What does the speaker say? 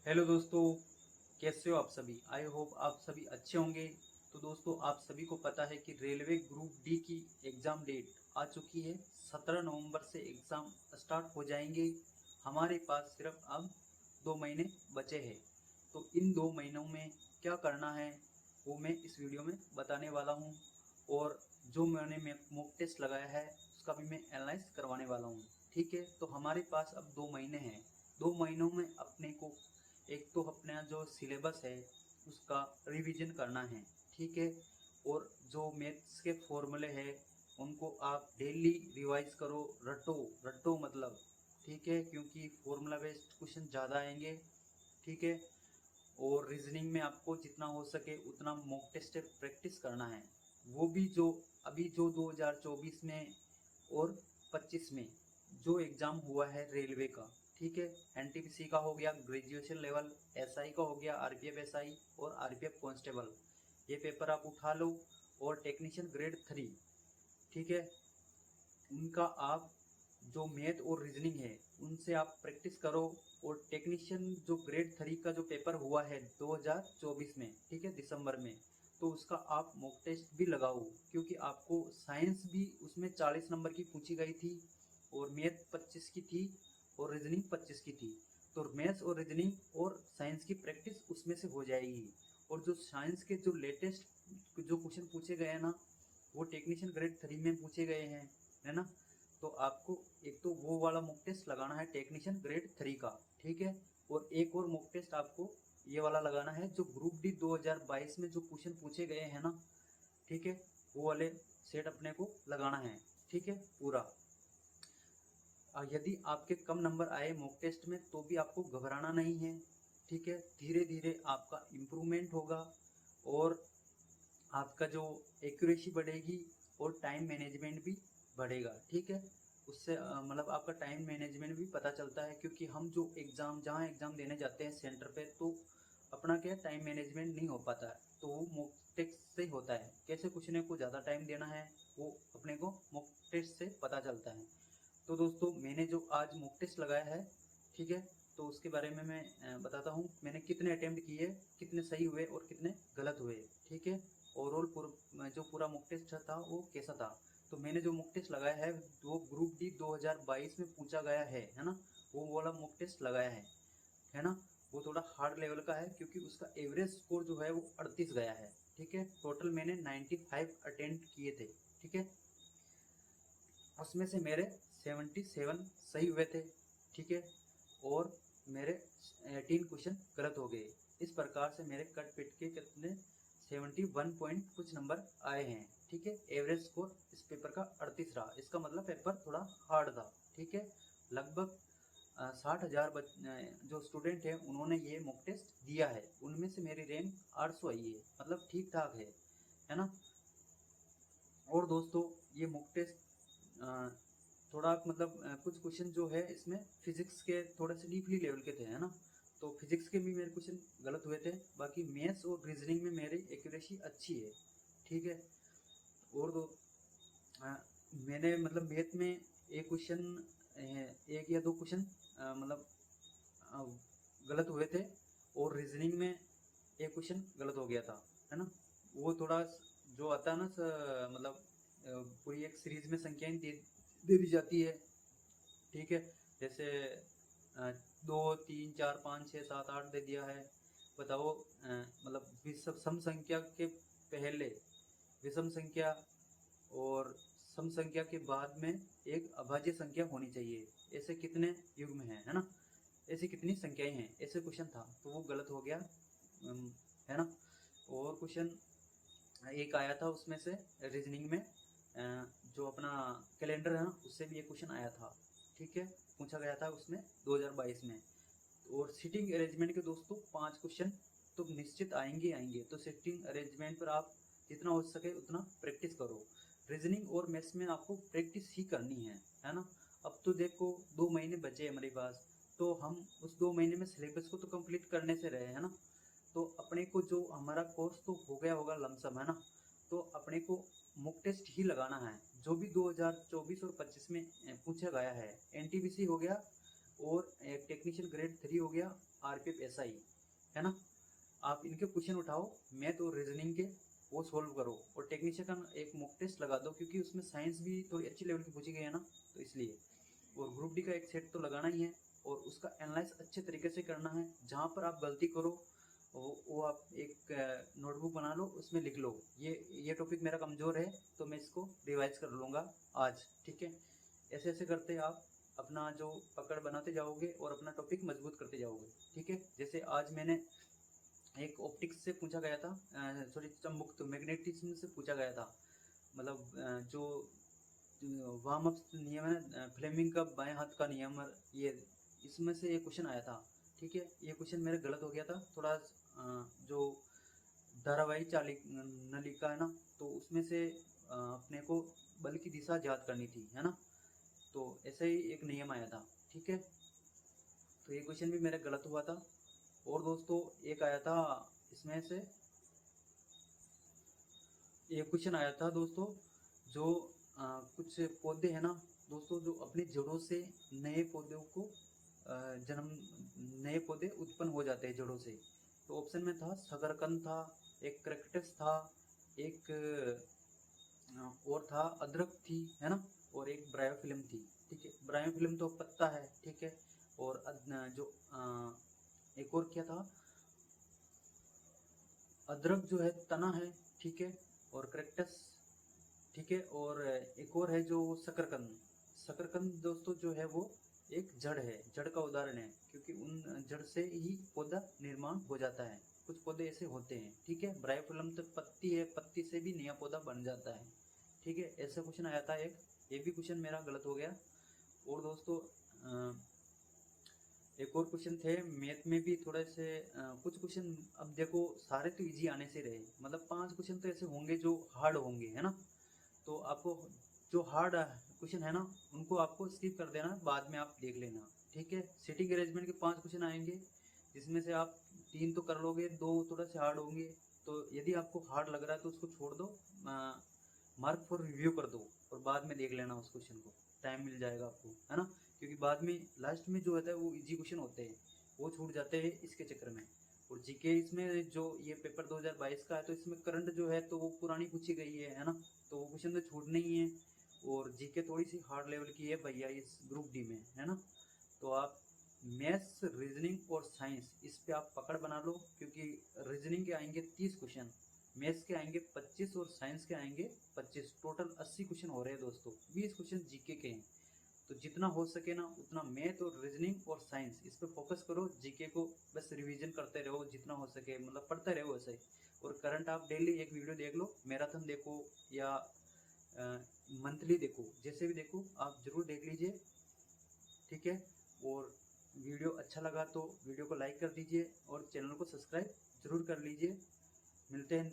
Hello दोस्तों, कैसे हो आप सभी। आई होप आप सभी अच्छे होंगे। तो दोस्तों, आप सभी को पता है कि रेलवे ग्रुप डी की एग्ज़ाम डेट आ चुकी है। 17 नवंबर से एग्ज़ाम स्टार्ट हो जाएंगे। हमारे पास सिर्फ अब 2 महीने बचे हैं। तो इन 2 महीनों में क्या करना है वो मैं इस वीडियो में बताने वाला हूँ। और जो मैंने मॉक टेस्ट लगाया है उसका भी मैं एनालाइज करवाने वाला हूँ। ठीक है, तो हमारे पास अब 2 महीने हैं। 2 महीनों में अपने को एक तो अपना जो सिलेबस है उसका रिवीजन करना है। ठीक है, और जो मैथ्स के फॉर्मूले हैं उनको आप डेली रिवाइज करो, रटो रटो मतलब। ठीक है, क्योंकि फॉर्मूला बेस्ड क्वेश्चन ज़्यादा आएंगे। ठीक है, और रीजनिंग में आपको जितना हो सके उतना मॉक टेस्ट प्रैक्टिस करना है। वो भी जो अभी जो 2024 में और 25 में जो एग्ज़ाम हुआ है रेलवे का। ठीक है, एनटीपीसी का हो गया ग्रेजुएशन लेवल, एसआई का हो गया आरपीएफ एसआई और आरपीएफ कांस्टेबल, ये पेपर आप उठा लो। और टेक्नीशियन ग्रेड 3, ठीक है, उनका आप जो मैथ और रीजनिंग है उनसे आप प्रैक्टिस करो। और टेक्नीशियन जो ग्रेड 3 का जो पेपर हुआ है 2024 में, ठीक है, दिसंबर में, तो उसका आप मॉक टेस्ट भी लगाओ। क्योंकि आपको साइंस भी उसमें 40 नंबर की पूछी गई थी, और मैथ 25 की थी, और रीजनिंग 25 की थी। तो मैथ्स और रीजनिंग और साइंस की प्रैक्टिस उसमें से हो जाएगी। और जो साइंस के जो लेटेस्ट जो क्वेश्चन पूछे गए हैं ना, वो टेक्नीशियन ग्रेड 3 में पूछे गए हैं, है ना। तो आपको एक तो वो वाला मॉक टेस्ट लगाना है टेक्नीशियन ग्रेड 3 का। ठीक है, और एक और मॉक टेस्ट आपको ये वाला लगाना है जो ग्रुप डी 2022 में जो क्वेश्चन पूछे गए हैं ना। ठीक है, वो वाले सेट अपने को लगाना है। ठीक है, पूरा। यदि आपके कम नंबर आए मॉक टेस्ट में तो भी आपको घबराना नहीं है। ठीक है, धीरे धीरे आपका इम्प्रूवमेंट होगा, और आपका जो एक्यूरेसी बढ़ेगी, और टाइम मैनेजमेंट भी बढ़ेगा। ठीक है, उससे मतलब आपका टाइम मैनेजमेंट भी पता चलता है। क्योंकि हम जो एग्ज़ाम जहाँ एग्ज़ाम देने जाते हैं सेंटर पे, तो अपना क्या टाइम मैनेजमेंट नहीं हो पाता है। तो वो मॉक टेस्ट से होता है, कैसे पूछने को ज़्यादा टाइम देना है वो अपने को मॉक टेस्ट से पता चलता है। तो दोस्तों, मैंने जो आज मॉक टेस्ट लगाया है, ठीक है, तो उसके बारे में मैं बताता हूँ मैंने कितने अटेम्प्ट किए, कितने सही हुए और कितने गलत हुए। ठीक है, ओवरऑल जो पूरा मॉक टेस्ट था वो कैसा था। तो मैंने जो मॉक टेस्ट लगाया है वो ग्रुप डी 2022 में पूछा गया है ना, वो वाला मॉक टेस्ट लगाया है ना। वो थोड़ा हार्ड लेवल का है क्योंकि उसका एवरेज स्कोर जो है वो 38 गया है। ठीक है, टोटल मैंने 95 अटेम्प्ट किए थे। ठीक है, उसमें से मेरे 77 सही हुए थे। ठीक है, और मेरे 18 क्वेश्चन गलत हो गए। इस प्रकार से मेरे कट पिट के कितने 71 पॉइंट कुछ नंबर आए हैं। ठीक है, एवरेज स्कोर इस पेपर का 38 रहा। इसका मतलब पेपर थोड़ा हार्ड था। ठीक है, लगभग 60,000 जो स्टूडेंट हैं उन्होंने ये मॉक टेस्ट दिया है, उनमें से मेरी रैंक 800 आई है, मतलब ठीक ठाक है ना। और दोस्तों, ये मॉक टेस्ट थोड़ा मतलब कुछ क्वेश्चन जो है इसमें फिजिक्स के थोड़े से डीपली लेवल के थे, है ना। तो फिजिक्स के भी मेरे क्वेश्चन गलत हुए थे। बाकी मैथ्स और रीजनिंग में मेरी एक्यूरेसी अच्छी है। ठीक है, और दो अ, मैंने मतलब मैथ में एक क्वेश्चन, एक या दो क्वेश्चन मतलब अ, गलत हुए थे। और रीजनिंग में एक क्वेश्चन गलत हो गया था, है ना। वो थोड़ा जो आता है ना मतलब पूरी एक सीरीज में संख्याएं दे दी जाती है। ठीक है, जैसे 2 3 4 5 6 7 8 दे दिया है। बताओ मतलब विषम सम संख्या के पहले विषम संख्या, और सम संख्या के बाद में एक अभाज्य संख्या होनी चाहिए। ऐसे कितने युग्म हैं, है ना, ऐसी कितनी संख्याएं हैं, ऐसे क्वेश्चन था। तो वो गलत हो गया, है ना। और क्वेश्चन एक आया था उसमें से रीजनिंग में, जो अपना कैलेंडर है ना उससे भी एक क्वेश्चन आया था। ठीक है, पूछा गया था उसमें 2022 में। और सीटिंग अरेंजमेंट के दोस्तों 5 क्वेश्चन तो निश्चित आएंगे आएंगे। तो सीटिंग अरेंजमेंट पर आप जितना हो सके उतना प्रैक्टिस करो। रीजनिंग और मैथ्स में आपको प्रैक्टिस ही करनी है ना। अब तो देखो 2 महीने बचे हैं हमारे पास, तो हम उस 2 महीने में सिलेबस को तो कंप्लीट करने से रहे, है ना। तो अपने को जो हमारा कोर्स तो हो गया होगा लमसम, है ना। तो अपने को मॉक टेस्ट ही लगाना है जो भी 2024 और 25 में पूछा गया है। एनटीपीसी हो गया, और एक टेक्नीशियन ग्रेड 3 हो गया RPF SI, है ना। आप इनके क्वेश्चन उठाओ, मैथ और रीजनिंग के, वो सोल्व करो, और टेक्नीशियन का एक मॉक टेस्ट लगा दो, क्योंकि उसमें साइंस भी थोड़ी अच्छी लेवल की पूछी गई है ना, तो इसलिए। और ग्रुप डी का एक सेट तो लगाना ही है, और उसका एनालाइज अच्छे तरीके से करना है। जहाँ पर आप गलती करो वो आप एक नोटबुक बना लो, उसमें लिख लो, ये टॉपिक मेरा कमज़ोर है तो मैं इसको रिवाइज कर लूँगा आज, ठीक है। ऐसे ऐसे करते आप अपना जो पकड़ बनाते जाओगे और अपना टॉपिक मजबूत करते जाओगे, ठीक है। जैसे आज मैंने एक ऑप्टिक्स से पूछा गया था, सॉरी चुंबकत्व मैग्नेटिज्म से पूछा गया था, मतलब जो वार्म अप नियम है ना, फ्लेमिंग का बाएं हाथ का नियम, और ये इसमें से ये क्वेश्चन आया था, ठीक है। ये क्वेश्चन मेरे गलत हो गया था थोड़ा, जो धारावाही चालिक नलिका है ना, तो उसमें से अपने को बल की दिशा ज्ञात करनी थी, है ना। तो ऐसा ही एक नियम आया था, ठीक है। तो ये क्वेश्चन भी मेरा गलत हुआ था। और दोस्तों एक आया था इसमें से, एक क्वेश्चन आया था दोस्तों, जो कुछ पौधे हैं ना दोस्तों, जो अपनी जड़ों से नए पौधों को जन्म, नए पौधे उत्पन्न हो जाते हैं जड़ों से। तो ऑप्शन में था शकरकंद था, एक क्रैक्टस था, एक और था अदरक थी, है ना, और एक ब्रायोफिल्म थी, ठीक है। ब्रायोफिल्म तो पत्ता है, ठीक है। और जो एक और क्या था, अदरक जो है तना है, ठीक है, और क्रैक्टस, ठीक है, और एक और है जो शकरकंद। शकरकंद दोस्तों जो है वो एक जड़ है, जड़ का उदाहरण है, क्योंकि उन जड़ से ही पौधा निर्माण हो जाता है। कुछ पौधे ऐसे होते हैं, ठीक है। ब्रायोफिल्म तो पत्ती है, पत्ती से भी नया पौधा बन जाता है, ठीक है। ऐसा क्वेश्चन आया था एक, ये भी क्वेश्चन मेरा गलत हो गया। और दोस्तों एक और क्वेश्चन थे मैथ में भी थोड़े से, कुछ क्वेश्चन, अब देखो सारे तो इजी आने से रहे, मतलब 5 क्वेश्चन तो ऐसे होंगे जो हार्ड होंगे, है ना। तो आपको जो हार्ड क्वेश्चन है ना, उनको आपको स्किप कर देना, बाद में आप देख लेना, ठीक है। सिटिंग अरेंजमेंट के 5 क्वेश्चन आएंगे, जिसमें से आप 3 तो कर लोगे, 2 थोड़ा से हार्ड होंगे। तो यदि आपको हार्ड लग रहा है तो उसको छोड़ दो, मार्क फॉर रिव्यू कर दो, और बाद में देख लेना उस क्वेश्चन को, टाइम मिल जाएगा आपको, है ना। क्योंकि बाद में लास्ट में जो होता है वो इजी क्वेश्चन होते हैं, वो छूट जाते हैं इसके चक्कर में। और जीके इसमें जो ये पेपर 2022 का है, तो इसमें करंट जो है तो वो पुरानी पूछी गई है ना, तो वो क्वेश्चन तो छूटने ही है। और जीके थोड़ी सी हार्ड लेवल की है भैया इस ग्रुप डी में, है ना। तो आप मैथ्स, रीजनिंग और साइंस, इस पे आप पकड़ बना लो, क्योंकि रीजनिंग के आएंगे 30 क्वेश्चन, मैथ्स के आएंगे 25 और साइंस के आएंगे 25, टोटल 80 क्वेश्चन हो रहे हैं दोस्तों। 20 क्वेश्चन जीके के हैं, तो जितना हो सके ना उतना मैथ और रीजनिंग और साइंस इस पे फोकस करो। जीके को बस रिवीजन करते रहो जितना हो सके, मतलब पढ़ते रहो ऐसे ही। और करंट आप डेली एक वीडियो देख लो, मैराथन देखो या मंथली देखो, जैसे भी देखो आप जरूर देख लीजिए, ठीक है। और वीडियो अच्छा लगा तो वीडियो को लाइक कर दीजिए, और चैनल को सब्सक्राइब जरूर कर लीजिए। मिलते हैं